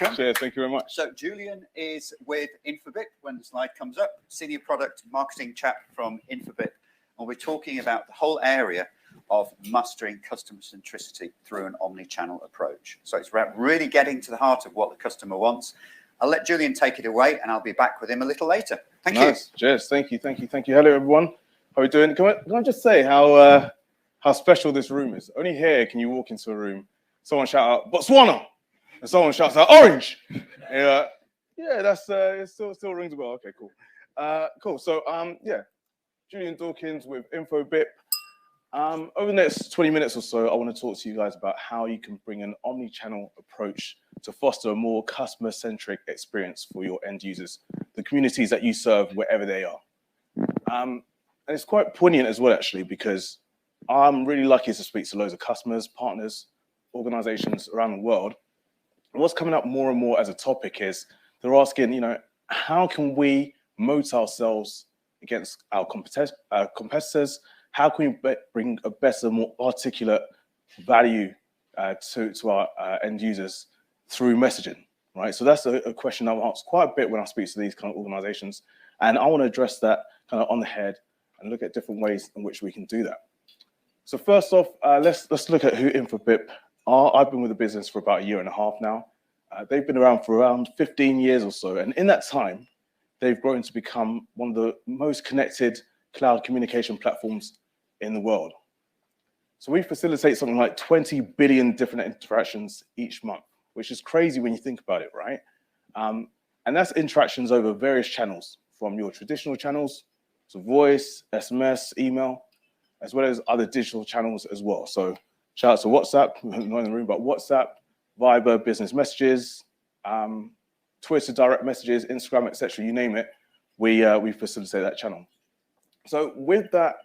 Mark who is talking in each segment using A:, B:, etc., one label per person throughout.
A: welcome.
B: Cheers, thank you very much.
A: So Julian is with Infobip when the slide comes up, Senior Product Marketing chap from Infobip. And we're talking about the whole area of mastering customer centricity through an omni-channel approach. So it's about really getting to the heart of what the customer wants. I'll let Julian take it away and I'll be back with him a little later. Thank you.
B: Cheers, thank you. Hello, everyone. How are we doing? Can I just say how special this room is? Only here can you walk into a room, someone shout out, Botswana! And someone shouts out, Orange! Yeah, that's, it still rings a bell. Okay, cool. Cool, so, Julian Dawkins with Infobip. Over the next 20 minutes or so, I want to talk to you guys about how you can bring an omni-channel approach to foster a more customer-centric experience for your end users, the communities that you serve wherever they are. And it's quite poignant as well, actually, because I'm really lucky to speak to loads of customers, partners, organizations around the world. And what's coming up more and more as a topic is they're asking, how can we moat ourselves against our competitors? How can we bring a better, more articulate value to our end users through messaging, right? So that's a question I'm asked quite a bit when I speak to these kind of organizations. And I want to address that kind of on the head and look at different ways in which we can do that. So first off, let's look at who Infobip are. I've been with the business for about 1.5 years now. They've been around for around 15 years or so. And in that time, they've grown to become one of the most connected cloud communication platforms in the world. So we facilitate something like 20 billion different interactions each month, which is crazy when you think about it, right? And that's interactions over various channels, from your traditional channels to voice, SMS, email, as well as other digital channels as well. So shout out to WhatsApp, not in the room, but WhatsApp, Viber, business messages, Twitter, direct messages, Instagram, etc. You name it, we facilitate that channel. So with that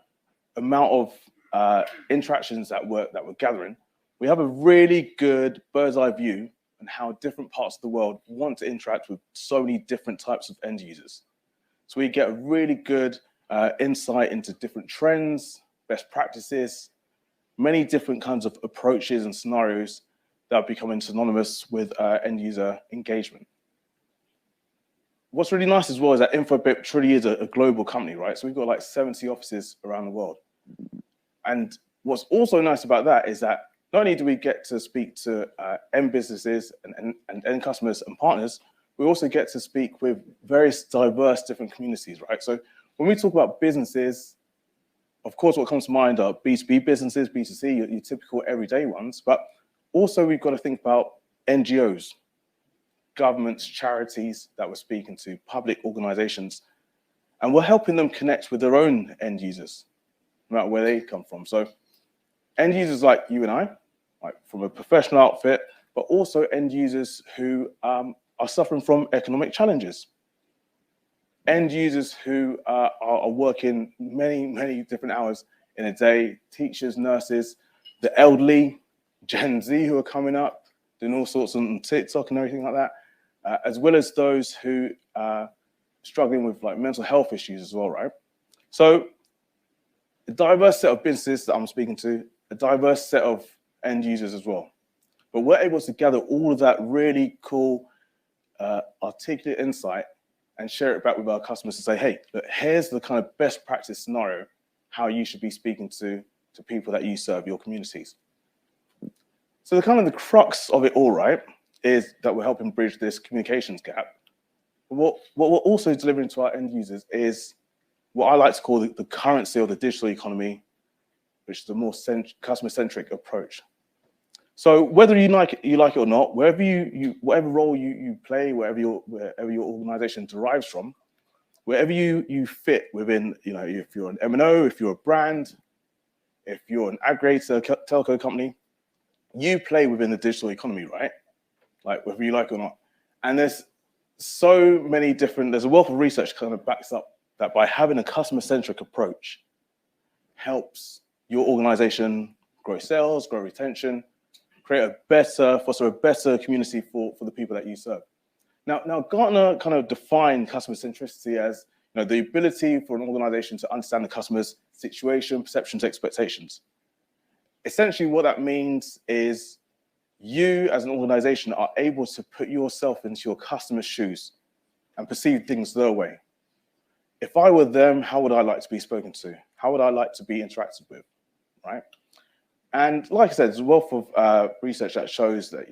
B: amount of interactions that we're gathering, we have a really good bird's eye view on how different parts of the world want to interact with so many different types of end users. So we get a really good insight into different trends, best practices, many different kinds of approaches and scenarios that are becoming synonymous with end user engagement. What's really nice as well is that Infobip truly is a global company, right? So we've got like 70 offices around the world. And what's also nice about that is that not only do we get to speak to end businesses and end customers and partners, we also get to speak with various diverse different communities, right? So when we talk about businesses, of course, what comes to mind are B2B businesses, B2C, your typical everyday ones, but also we've got to think about NGOs, governments, charities that we're speaking to, public organizations, and we're helping them connect with their own end users, no matter where they come from. So end users like you and I, like from a professional outfit, but also end users who are suffering from economic challenges. End users who are working many different hours in a day, teachers, nurses, the elderly, Gen Z who are coming up, doing all sorts on TikTok and everything like that, as well as those who are struggling with like mental health issues as well, right? So a diverse set of businesses that I'm speaking to, a diverse set of end users as well. But we're able to gather all of that really cool, articulate insight and share it back with our customers to say, hey, look, here's the kind of best practice scenario, how you should be speaking to people that you serve, your communities. So the kind of the crux of it all, right, is that we're helping bridge this communications gap. What we're also delivering to our end users is what I like to call the currency of the digital economy, which is a more customer-centric approach. So whether you like it or not, whatever role you play, wherever your organization derives from, wherever you fit within, if you're an M&O, if you're a brand, if you're an aggregator, telco company, you play within the digital economy, right? Like whether you like it or not. And there's so many different, there's a wealth of research kind of backs up that by having a customer-centric approach helps your organization grow sales, grow retention, foster a better community for the people that you serve. Now Gartner kind of defined customer centricity as the ability for an organization to understand the customer's situation, perceptions, expectations. Essentially what that means is you as an organization are able to put yourself into your customer's shoes and perceive things their way. If I were them, how would I like to be spoken to? How would I like to be interacted with, right? And like I said, there's a wealth of research that shows that,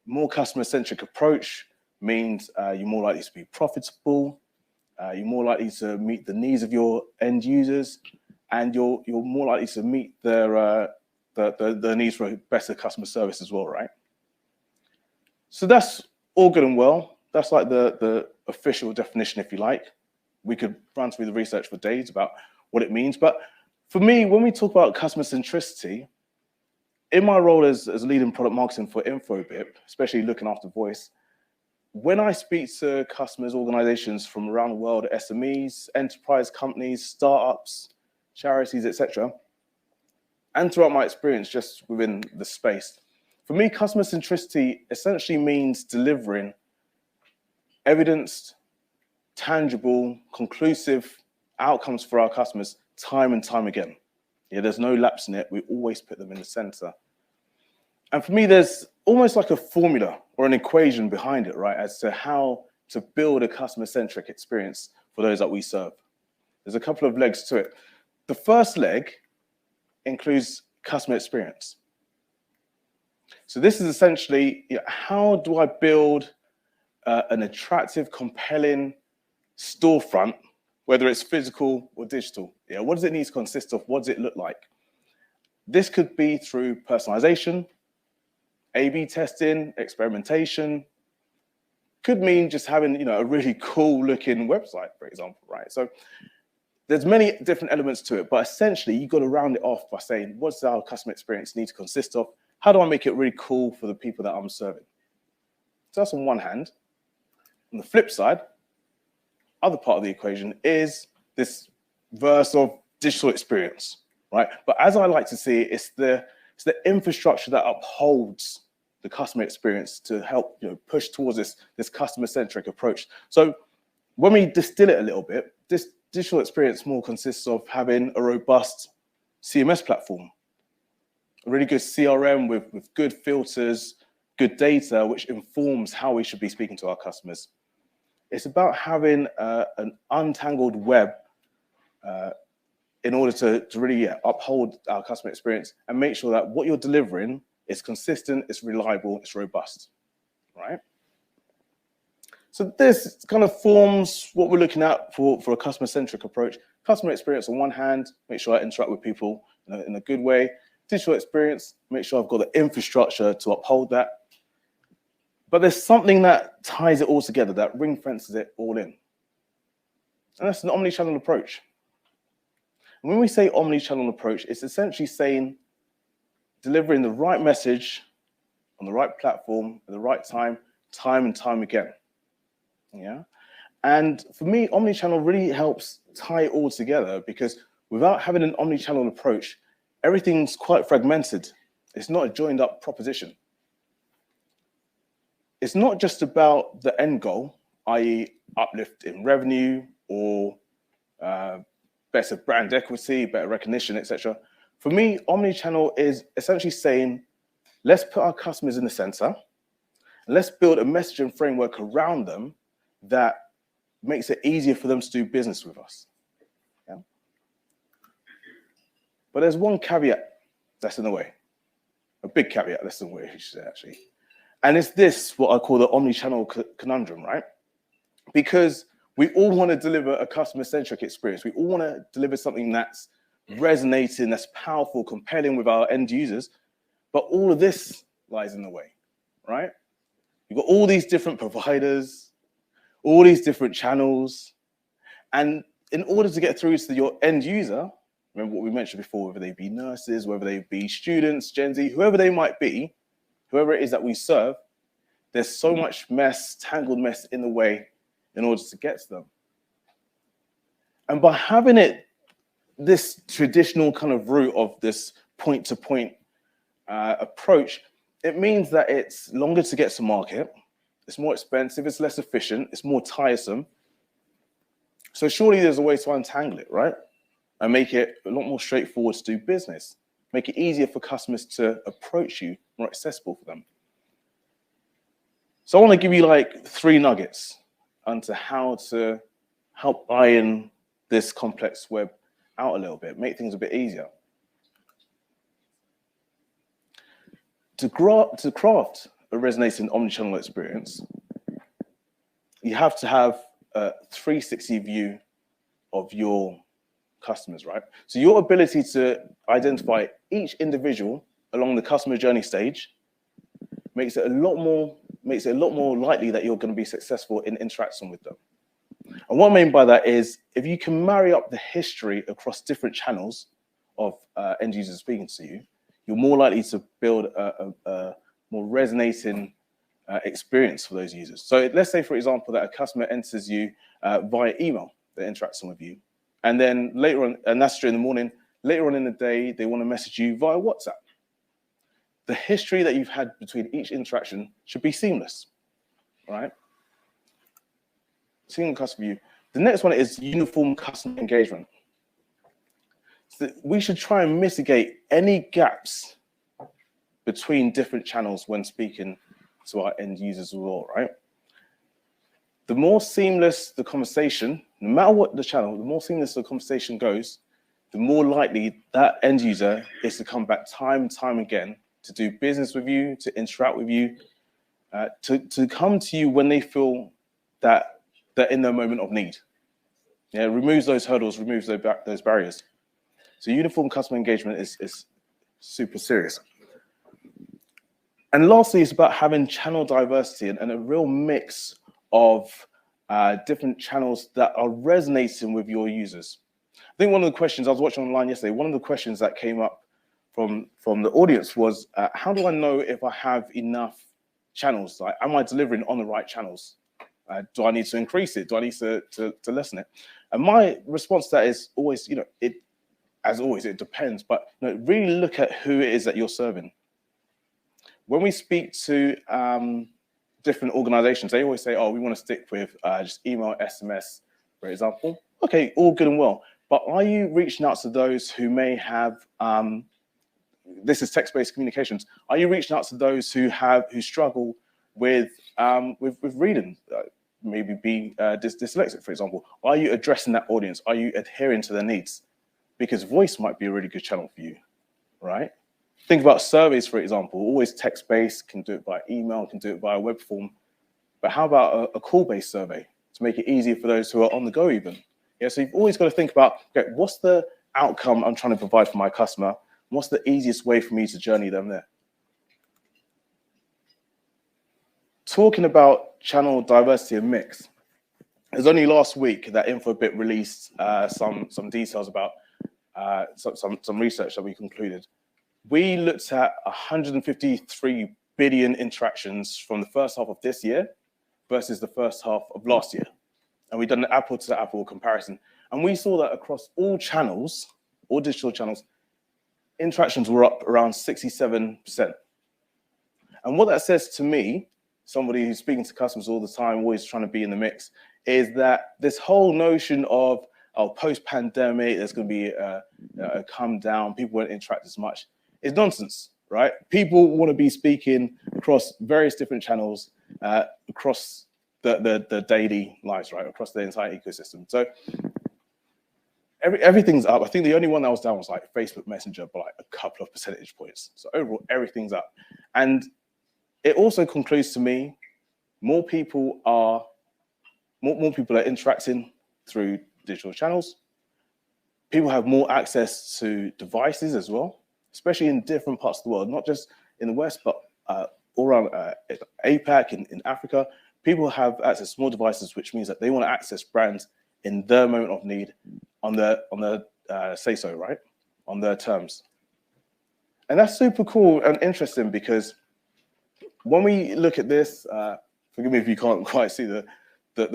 B: more customer-centric approach means you're more likely to be profitable, you're more likely to meet the needs of your end users, and you're more likely to meet their needs for better customer service as well, right? So that's all good and well. That's like the official definition, if you like. We could run through the research for days about what it means. But for me, when we talk about customer centricity, in my role as leading product marketing for Infobip, especially looking after voice, when I speak to customers, organizations from around the world, SMEs, enterprise companies, startups, charities, etc., and throughout my experience just within the space, for me, customer centricity essentially means delivering evidenced, tangible, conclusive outcomes for our customers time and time again. Yeah, there's no lapse in it. We always put them in the center. And for me, there's almost like a formula or an equation behind it, right, as to how to build a customer-centric experience for those that we serve. There's a couple of legs to it. The first leg includes customer experience. So this is essentially, how do I build an attractive, compelling storefront, whether it's physical or digital? What does it need to consist of? What does it look like? This could be through personalization, A/B testing, experimentation. Could mean just having a really cool looking website, for example, right? So there's many different elements to it, but essentially you've got to round it off by saying, what does our customer experience need to consist of? How do I make it really cool for the people that I'm serving? So that's on one hand. On the flip side, other part of the equation is this verse of digital experience, right? But as I like to see it, it's the infrastructure that upholds the customer experience to help push towards this customer-centric approach. So when we distill it a little bit, this digital experience more consists of having a robust CMS platform, a really good CRM with good filters, good data, which informs how we should be speaking to our customers. It's about having an untangled web in order to really uphold our customer experience and make sure that what you're delivering is consistent, it's reliable, it's robust, right? So this kind of forms what we're looking at for a customer-centric approach. Customer experience on one hand, make sure I interact with people in a good way. Digital experience, make sure I've got the infrastructure to uphold that. But there's something that ties it all together, that ring fences it all in. And that's an omnichannel approach. And when we say omnichannel approach, it's essentially saying delivering the right message on the right platform at the right time and time again. Yeah. And for me, omnichannel really helps tie it all together, because without having an omnichannel approach, everything's quite fragmented. It's not a joined up proposition. It's not just about the end goal, i.e. uplift in revenue or better brand equity, better recognition, etc. For me, omnichannel is essentially saying, let's put our customers in the center, and let's build a messaging framework around them that makes it easier for them to do business with us. Yeah? But there's one caveat that's in the way, a big caveat that's in the way, you should say, actually. And it's this, what I call the omnichannel conundrum, right? Because we all want to deliver a customer-centric experience. We all want to deliver something that's resonating, that's powerful, compelling with our end users. But all of this lies in the way, right? You've got all these different providers, all these different channels. And in order to get through to your end user, remember what we mentioned before, whether they be nurses, whether they be students, Gen Z, whoever they might be, whoever it is that we serve, there's so much mess, tangled mess in the way in order to get to them. And by having this traditional kind of route of this point-to-point approach, it means that it's longer to get to market, it's more expensive, it's less efficient, it's more tiresome. So surely there's a way to untangle it, right? And make it a lot more straightforward to do business. make it easier for customers to approach you, more accessible for them. So I want to give you like 3 nuggets onto how to help iron this complex web out a little bit, make things a bit easier. To craft a resonating omnichannel experience, you have to have a 360 view of your customers, right? So your ability to identify each individual along the customer journey stage makes it a lot more likely that you're going to be successful in interacting with them. And what I mean by that is, if you can marry up the history across different channels of end users speaking to you, you're more likely to build a more resonating experience for those users. So let's say, for example, that a customer enters you via email, they're interacting with you. And then later on, and that's during the morning, later on in the day, they want to message you via WhatsApp. The history that you've had between each interaction should be seamless, right? Single customer view. The next one is uniform customer engagement. So we should try and mitigate any gaps between different channels when speaking to our end users as well, right? The more seamless the conversation, no matter what the channel, the more seamless the conversation goes, the more likely that end user is to come back time and time again to do business with you, to interact with you, to come to you when they feel that they're in their moment of need. Yeah, removes those hurdles, removes those barriers. So uniform customer engagement is super serious. And lastly, it's about having channel diversity and a real mix of different channels that are resonating with your users. I think one of the questions I was watching online yesterday, one of the questions that came up from the audience was, how do I know if I have enough channels? Like, am I delivering on the right channels? Do I need to increase it? Do I need to lessen it? And my response to that is always, as always, it depends, but really look at who it is that you're serving. When we speak to different organizations, they always say, oh, we want to stick with just email, SMS, for example. Okay, all good and well. But are you reaching out to those who may have, this is text-based communications, are you reaching out to those who struggle with reading, maybe being dyslexic, for example? Are you addressing that audience? Are you adhering to their needs? Because voice might be a really good channel for you, right? Think about surveys, for example, always text-based, can do it by email, can do it via web form. But how about a call-based survey to make it easier for those who are on the go even? Yeah, so you've always got to think about, okay, what's the outcome I'm trying to provide for my customer? What's the easiest way for me to journey them there? Talking about channel diversity and mix, it was only last week that Infobip released some details about some research that we concluded. We looked at 153 billion interactions from the first half of this year versus the first half of last year. And we've done an apple-to-apple comparison. And we saw that across all channels, all digital channels, interactions were up around 67%. And what that says to me, somebody who's speaking to customers all the time, always trying to be in the mix, is that this whole notion of post-pandemic, there's going to be a come down, people won't interact as much, is nonsense, right? People want to be speaking across various different channels, across the daily lives, right? Across the entire ecosystem. So everything's up. I think the only one that was down was like Facebook Messenger by like a couple of percentage points. So overall, everything's up. And it also concludes to me, more people are interacting through digital channels. People have more access to devices as well, especially in different parts of the world, not just in the West, but all around APAC, in Africa. People have access to more devices, which means that they want to access brands in their moment of need on their say-so, right? On their terms. And that's super cool and interesting, because when we look at this, forgive me if you can't quite see the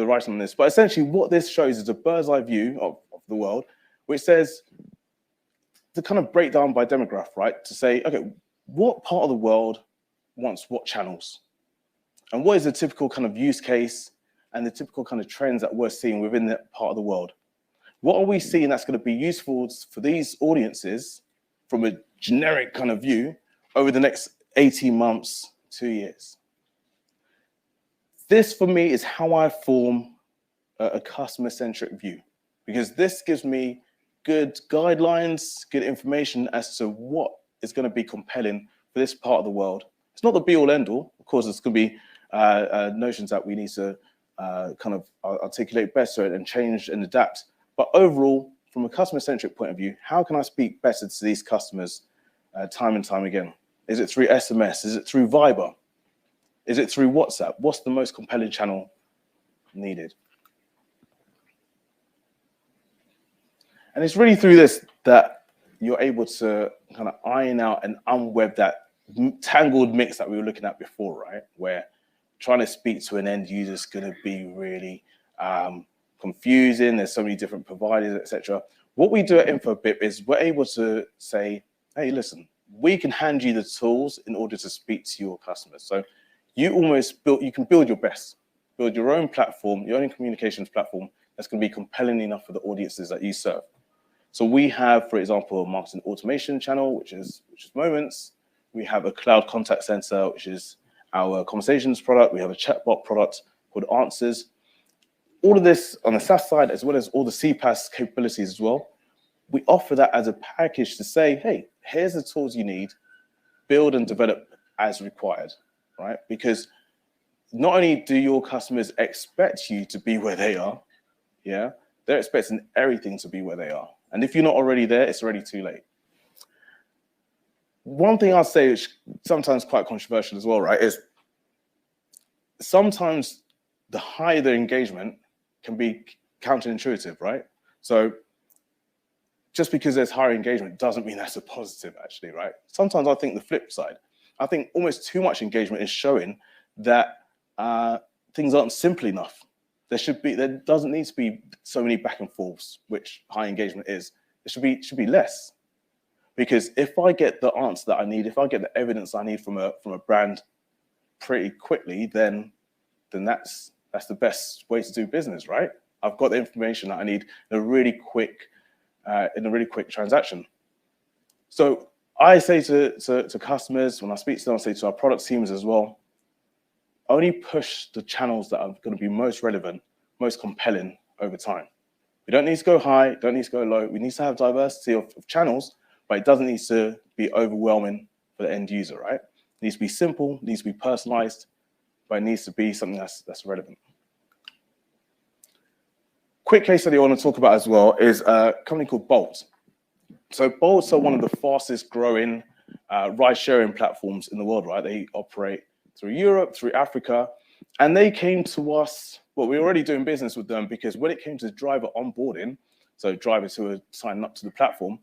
B: writing on this, but essentially what this shows is a bird's eye view of the world, which says, to kind of break down by demograph, right? To say, okay, what part of the world wants what channels? And what is the typical kind of use case and the typical kind of trends that we're seeing within that part of the world? What are we seeing that's going to be useful for these audiences from a generic kind of view over the next 18 months, 2 years. This for me is how I form a customer-centric view, because this gives me good guidelines, good information as to what is going to be compelling for this part of the world. It's not the be-all, end-all. Of course, it's going to be notions that we need to kind of articulate better and change and adapt. But overall, from a customer-centric point of view, how can I speak better to these customers time and time again? Is it through SMS? Is it through Viber? Is it through WhatsApp? What's the most compelling channel needed? And it's really through this that you're able to kind of iron out and unweb that tangled mix that we were looking at before, right? Where trying to speak to an end user is going to be really confusing. There's so many different providers, etc. What we do at Infobip is we're able to say, hey, listen, we can hand you the tools in order to speak to your customers. So you can build your best, build your own platform, your own communications platform that's going to be compelling enough for the audiences that you serve. So we have, for example, a marketing automation channel, which is Moments. We have a cloud contact center, which is our conversations product. We have a chatbot product called Answers. All of this on the SaaS side, as well as all the CPaaS capabilities as well. We offer that as a package to say, hey, here's the tools you need, build and develop as required, right? Because not only do your customers expect you to be where they are, yeah, they're expecting everything to be where they are. And if you're not already there, it's already too late. One thing I'll say, which sometimes quite controversial as well, right, is sometimes the higher the engagement can be counterintuitive, right? So just because there's higher engagement doesn't mean that's a positive, actually, right? Sometimes I think the flip side. I think almost too much engagement is showing that things aren't simple enough. There doesn't need to be so many back and forths, which high engagement is. There should be less. Because if I get the answer that I need, if I get the evidence I need from a brand pretty quickly, then that's the best way to do business, right? I've got the information that I need in a really quick transaction. So I say to customers, when I speak to them, I say to our product teams as well, only push the channels that are going to be most relevant, most compelling over time. We don't need to go high, don't need to go low. We need to have diversity of channels, but it doesn't need to be overwhelming for the end user, right? It needs to be simple, it needs to be personalized, but it needs to be something that's relevant. Quick case study I want to talk about as well is a company called Bolt. So Bolt's are one of the fastest growing ride-sharing platforms in the world, right? They operate through Europe, through Africa, and they came to us. Well, we were already doing business with them because when it came to driver onboarding, so drivers who were signing up to the platform,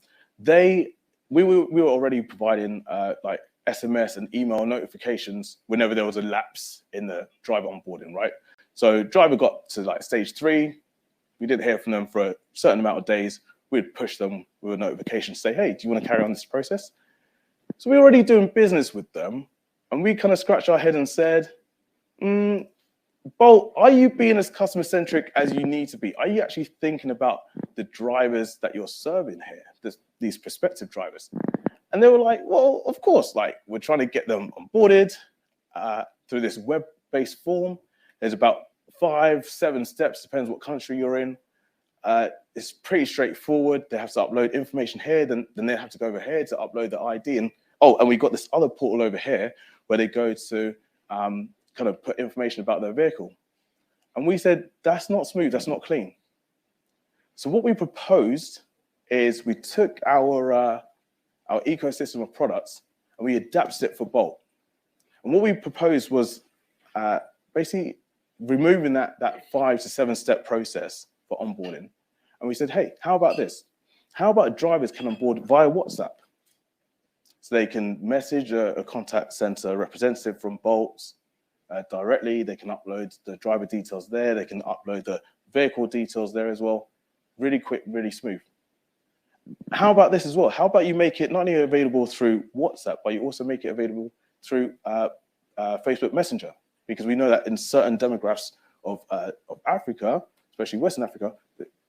B: we were already providing like SMS and email notifications whenever there was a lapse in the driver onboarding, right? So driver got to like stage 3, we didn't hear from them for a certain amount of days. We'd push them with a notification to say, hey, do you want to carry on this process? So we were already doing business with them, and we kind of scratched our head and said, Bolt, are you being as customer-centric as you need to be? Are you actually thinking about the drivers that you're serving here, these prospective drivers? And they were like, well, of course, like we're trying to get them onboarded through this web-based form. There's about 5-7 steps, depends what country you're in. It's pretty straightforward. They have to upload information here, then they have to go over here to upload the ID. And we've got this other portal over here where they go to kind of put information about their vehicle. And we said, that's not smooth, that's not clean. So what we proposed is we took our ecosystem of products and we adapted it for Bolt. And what we proposed was basically removing that 5 to 7 step process for onboarding. And we said, hey, how about this? How about drivers can onboard via WhatsApp? So they can message a contact center representative from Bolt directly. They can upload the driver details there. They can upload the vehicle details there as well. Really quick, really smooth. How about this as well? How about you make it not only available through WhatsApp, but you also make it available through Facebook Messenger? Because we know that in certain demographics of Africa, especially Western Africa,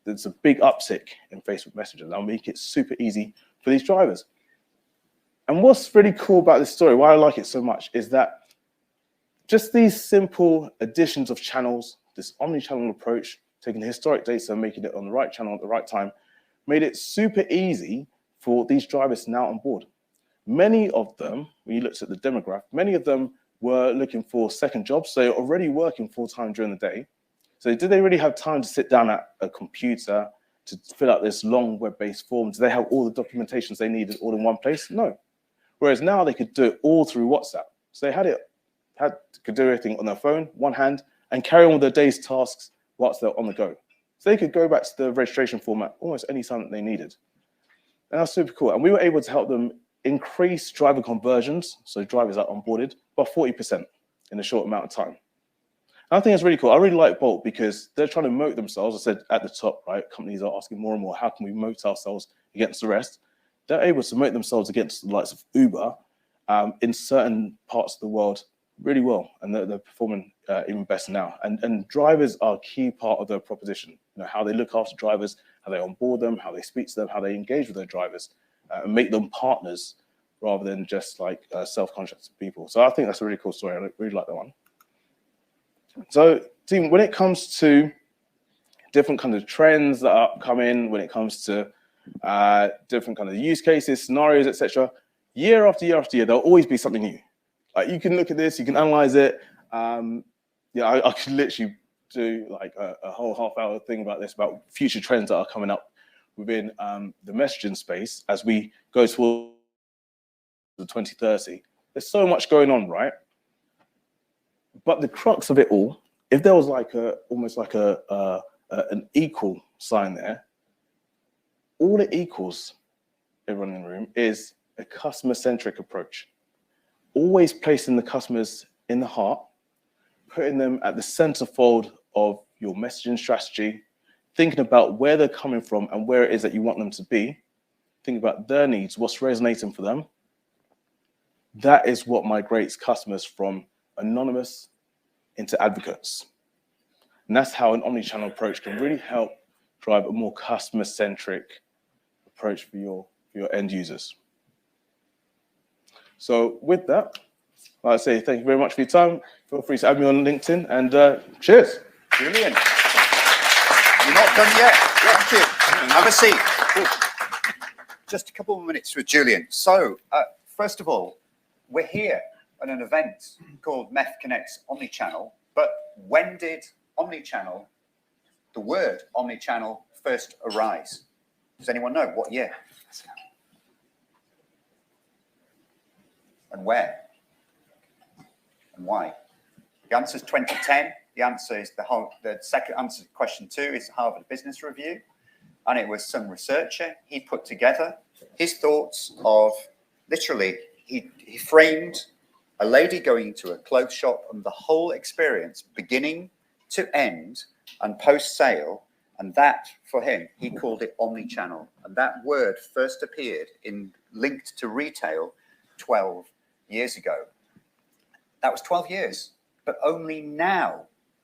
B: there's a big uptick in Facebook Messenger. That'll make it super easy for these drivers. And what's really cool about this story, why I like it so much, is that just these simple additions of channels, this omni-channel approach, taking the historic data and making it on the right channel at the right time, made it super easy for these drivers now on board. Many of them, when you looked at the demographic, many of them were looking for second jobs. So they're already working full-time during the day. So did they really have time to sit down at a computer to fill out this long web-based form? Do they have all the documentations they needed all in one place? No. Whereas now they could do it all through WhatsApp. So they could do everything on their phone, one hand, and carry on with their day's tasks whilst they're on the go. So they could go back to the registration format almost any time that they needed. And that's super cool. And we were able to help them increase driver conversions, so drivers are onboarded, by 40% in a short amount of time. And I think it's really cool. I really like Bolt because they're trying to moat themselves. I said at the top, right? Companies are asking more and more, how can we moat ourselves against the rest? They're able to moat themselves against the likes of Uber in certain parts of the world really well, and they're performing even better now. And drivers are a key part of their proposition. You know, how they look after drivers, how they onboard them, how they speak to them, how they engage with their drivers, and make them partners rather than just like self-contracted people. So I think that's a really cool story. I really like that one. So, team, when it comes to different kinds of trends that are coming, when it comes to different kind of use cases, scenarios, etc., year after year after year, there'll always be something new. Like you can look at this, you can analyze it. I could literally do like a whole half-hour thing about this, about future trends that are coming up within the messaging space as we go towards the 2030. There's so much going on, right? But the crux of it all, if there was like almost like an equal sign there, all it equals, everyone in the room, is a customer-centric approach. Always placing the customers in the heart, putting them at the centerfold of your messaging strategy, thinking about where they're coming from and where it is that you want them to be, think about their needs, what's resonating for them. That is what migrates customers from anonymous into advocates. And that's how an omni-channel approach can really help drive a more customer-centric approach for your end users. So with that, I say thank you very much for your time. Feel free to add me on LinkedIn and cheers.
A: Julian, you're not done yet. Thank you. Have a seat. Just a couple of minutes with Julian. So first of all, we're here at an event called MEF Connects Omnichannel, but when did omnichannel, the word omnichannel, first arise? Does anyone know what year? And where? And why? The answer is 2010. The answer is the second answer to question 2 is Harvard Business Review. And it was some researcher. He put together his thoughts of literally, he framed a lady going to a clothes shop and the whole experience beginning to end and post-sale. And that, for him, he called it omnichannel. And that word first appeared linked to retail 12 years ago. That was 12 years, but only now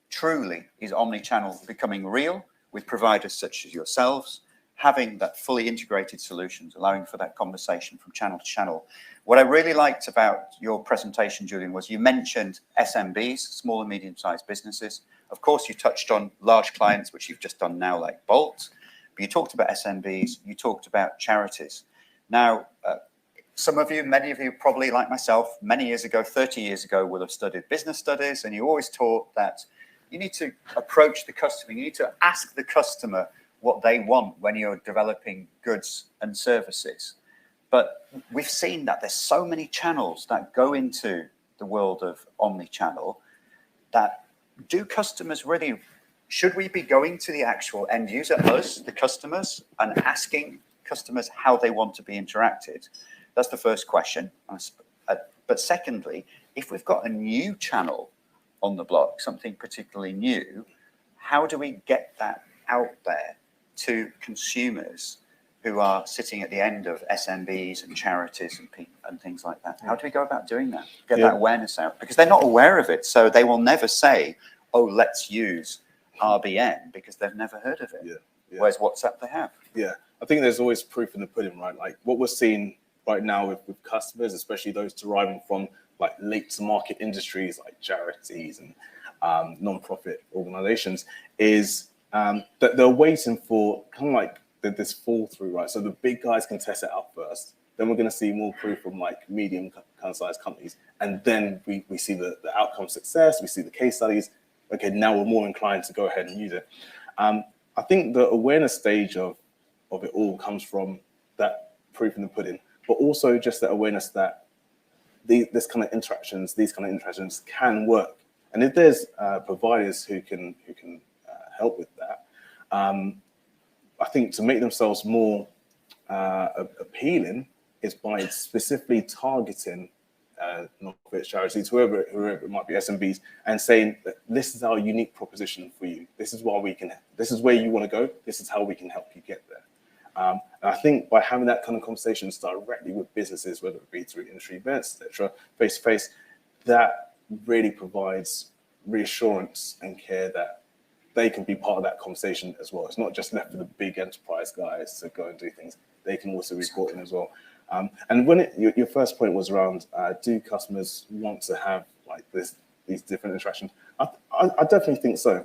A: truly is omnichannel becoming real with providers such as yourselves, having that fully integrated solutions, allowing for that conversation from channel to channel. What I really liked about your presentation, Julian, was you mentioned SMBs, small and medium-sized businesses. Of course, you touched on large clients, which you've just done now, like Bolt, but you talked about SMBs, you talked about charities. Now, some of you, many of you probably like myself, many years ago, 30 years ago, will have studied business studies, and you always taught that you need to approach the customer, you need to ask the customer what they want when you're developing goods and services. But we've seen that there's so many channels that go into the world of omnichannel that do customers really, should we be going to the actual end user, us, the customers, and asking customers how they want to be interacted? That's the first question. But secondly, if we've got a new channel on the block, something particularly new, how do we get that out there to consumers who are sitting at the end of SMBs and charities and things like that? How do we go about doing that? Get that awareness out? Because they're not aware of it. So they will never say, oh, let's use RBN, because they've never heard of it. Whereas WhatsApp they have.
B: I think there's always proof in the pudding, right? Like what we're seeing right now with customers, especially those deriving from like late to market industries like charities and non-profit organizations, is that they're waiting for kind of like this fall through, right? So the big guys can test it out first. Then we're going to see more proof from like medium kind of sized companies. And then we see the outcome success, we see the case studies. Okay, now we're more inclined to go ahead and use it. I think the awareness stage of it all comes from that proof in the pudding, but also just the awareness that these kind of interactions can work. And if there's providers who can help with that, I think to make themselves more appealing is by specifically targeting non-profit charities, whoever it might be, SMBs, and saying that this is our unique proposition for you. This is where you want to go. This is how we can help you get there. And I think by having that kind of conversations directly with businesses, whether it be through industry events, etc., face to face, that really provides reassurance and care that they can be part of that conversation as well. It's not just left for the big enterprise guys to go and do things. They can also report in as well. And when your first point was around, do customers want to have like these different interactions? I definitely think so.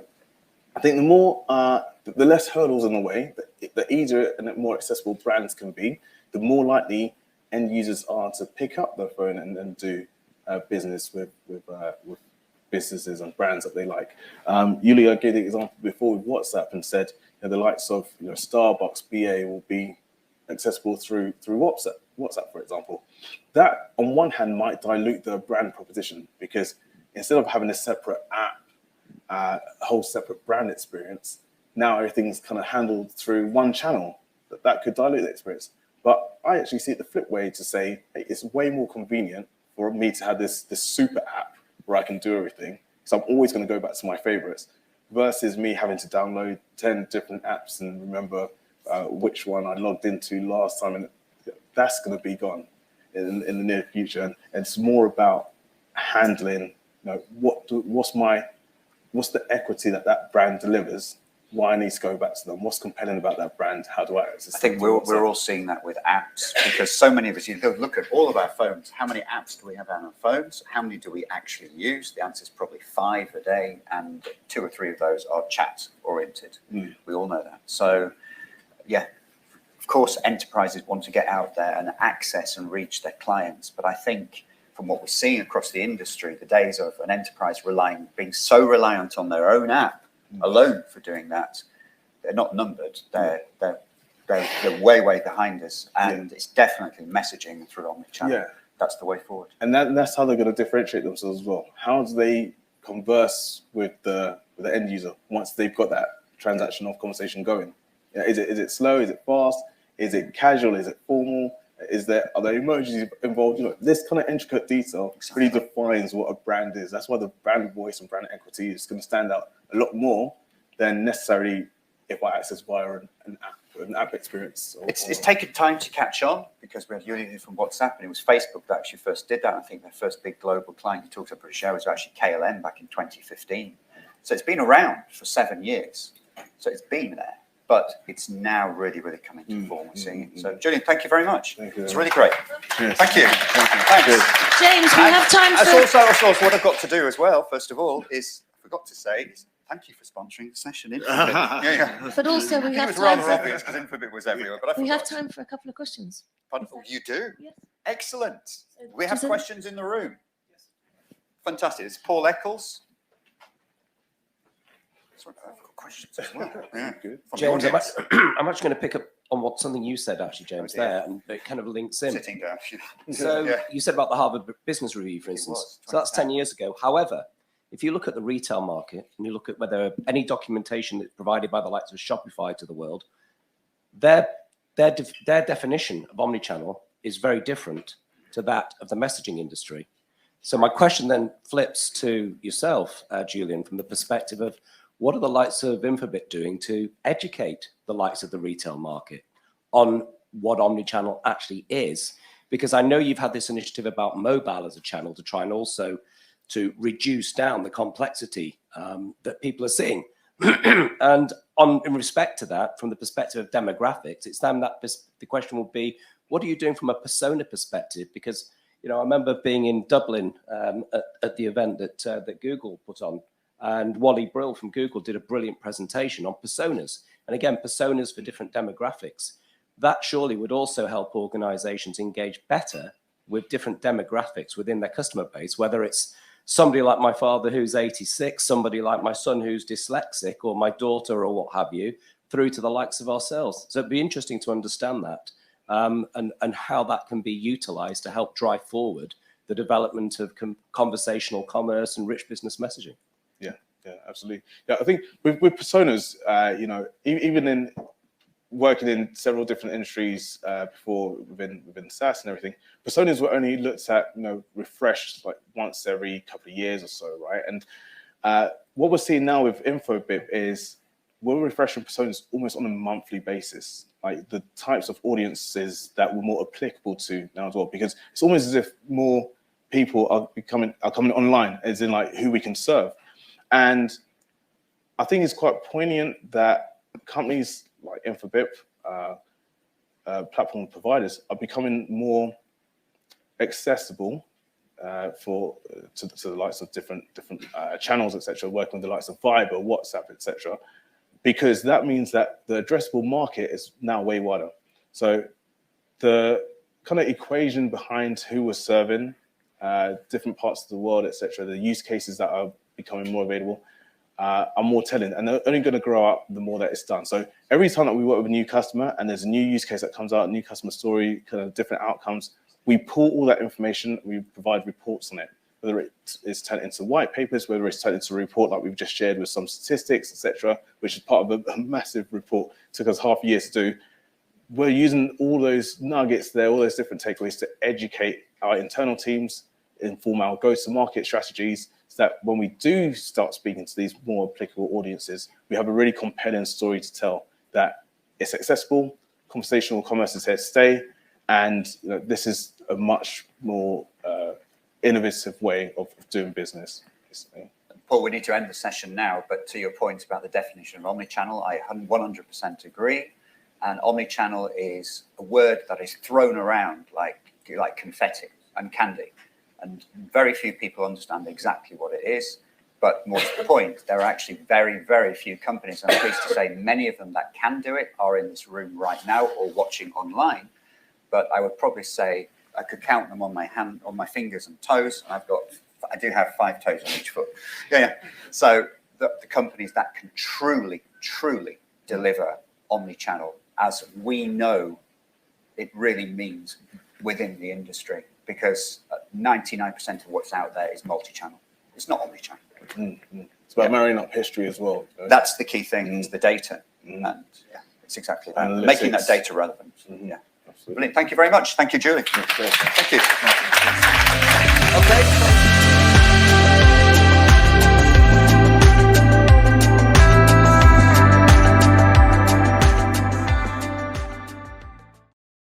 B: I think the less hurdles in the way, the easier and more accessible brands can be, the more likely end users are to pick up their phone and do business with businesses and brands that they like. Julia gave the example before with WhatsApp and said the likes of Starbucks, BA will be accessible through WhatsApp, for example. That on one hand might dilute the brand proposition, because instead of having a separate app, a whole separate brand experience, now everything's kind of handled through one channel. That could dilute the experience. But I actually see it the flip way to say, hey, it's way more convenient for me to have this super app where I can do everything. So I'm always going to go back to my favorites, versus me having to download 10 different apps and remember which one I logged into last time. And that's going to be gone in the near future. And it's more about handling, what's the equity that brand delivers, why I need to go back to them, what's compelling about that brand, how do I access it?
A: I think we're all seeing that with apps, because so many of us, look at all of our phones. How many apps do we have on our phones? How many do we actually use? The answer is probably 5 a day, and 2 or 3 of those are chat oriented. We all know that. So yeah, of course, enterprises want to get out there and access and reach their clients. But I think from what we're seeing across the industry, the days of an enterprise being so reliant on their own app alone for doing that, they're not numbered. They're way behind us, and it's definitely messaging through Omnichannel. Yeah, that's the way forward.
B: And that's how they're going to differentiate themselves as well. How do they converse with the end user once they've got that transaction or conversation going? Is it slow? Is it fast? Is it casual? Is it formal? Are there emojis involved? This kind of intricate detail really defines what a brand is. That's why the brand voice and brand equity is going to stand out a lot more than necessarily if I access via an app experience.
A: It's taken time to catch on, because we had Julian from WhatsApp, and it was Facebook that actually first did that. I think their first big global client you talked about British Airways was actually KLM back in 2015. So it's been around for 7 years. So it's been there. But it's now really coming to form. We're seeing it. So, Julian, thank you very much.
B: Thank you.
A: It's really great.
B: Cheers.
A: Thank you. Thanks.
C: James, we have time for...
A: Also, what I've got to do as well, first of all, is, I forgot to say, thank you for sponsoring the session. Yeah.
C: But also, we have
A: it was
C: time
A: rather
C: for...
A: obvious because Infobip was everywhere. But
C: we have time for a couple of questions.
A: Wonderful. You do?
C: Yes.
A: Excellent. We have questions in the room. Yes. Fantastic. It's Paul Eccles. Sorry, I've got questions as well. Yeah, good.
D: James, I'm actually going to pick up on something you said, actually, James, there, and it kind of links in.
A: Sitting down.
D: So you said about the Harvard Business Review, for instance. So that's 10 years ago. However, if you look at the retail market and you look at whether any documentation that's provided by the likes of Shopify to the world, their definition of omnichannel is very different to that of the messaging industry. So my question then flips to yourself, Julian, from the perspective of, what are the likes of Infobip doing to educate the likes of the retail market on what omnichannel actually is? Because I know you've had this initiative about mobile as a channel to try and also to reduce down the complexity that people are seeing. And in respect to that, from the perspective of demographics, it's then that the question will be, what are you doing from a persona perspective? Because, I remember being in Dublin at the event that Google put on, and Wally Brill from Google did a brilliant presentation on personas. And again, personas for different demographics. That surely would also help organizations engage better with different demographics within their customer base, whether it's somebody like my father who's 86, somebody like my son who's dyslexic, or my daughter, or what have you, through to the likes of ourselves. So it'd be interesting to understand that and how that can be utilized to help drive forward the development of conversational commerce and rich business messaging.
B: Yeah, absolutely. Yeah, I think with personas, even in working in several different industries before within SaaS and everything, personas were only looked at, refreshed like once every couple of years or so, right? And what we're seeing now with Infobip is we're refreshing personas almost on a monthly basis, like the types of audiences that we're more applicable to now as well, because it's almost as if more people are coming online, as in like who we can serve. And I think it's quite poignant that companies like Infobip, platform providers, are becoming more accessible to the likes of different channels, etc., working with the likes of Viber, WhatsApp, etc., because that means that the addressable market is now way wider. So the kind of equation behind who we're serving, different parts of the world, etc., the use cases that are becoming more available are more telling, and they're only going to grow up the more that it's done. So every time that we work with a new customer and there's a new use case that comes out, new customer story, kind of different outcomes, we pull all that information, we provide reports on it, whether it's turned into white papers, whether it's turned into a report like we've just shared with some statistics, etc., which is part of a massive report. It took us half a year to do. We're using all those nuggets there, all those different takeaways to educate our internal teams, inform our go-to-market strategies, so that when we do start speaking to these more applicable audiences, we have a really compelling story to tell that it's accessible, conversational commerce is here to stay, and this is a much more innovative way of doing business.
A: Paul, we need to end the session now, but to your point about the definition of omnichannel, I 100% agree. And omnichannel is a word that is thrown around like confetti and candy. And very few people understand exactly what it is. But more to the point, there are actually very, very few companies, and I'm pleased to say many of them that can do it are in this room right now or watching online. But I would probably say I could count them on my fingers and toes. And I do have 5 toes on each foot. Yeah. So the companies that can truly, truly deliver omnichannel, as we know it really means within the industry, because 99% of what's out there is multi-channel. It's not omnichannel.
B: Mm-hmm. It's about marrying up history as well.
A: That's the key thing, is the data. And it's exactly that.
B: Analytics.
A: Making that data relevant. Yeah.
B: Absolutely.
A: Brilliant. Thank you very much. Thank you, Julie. Thank you. Okay.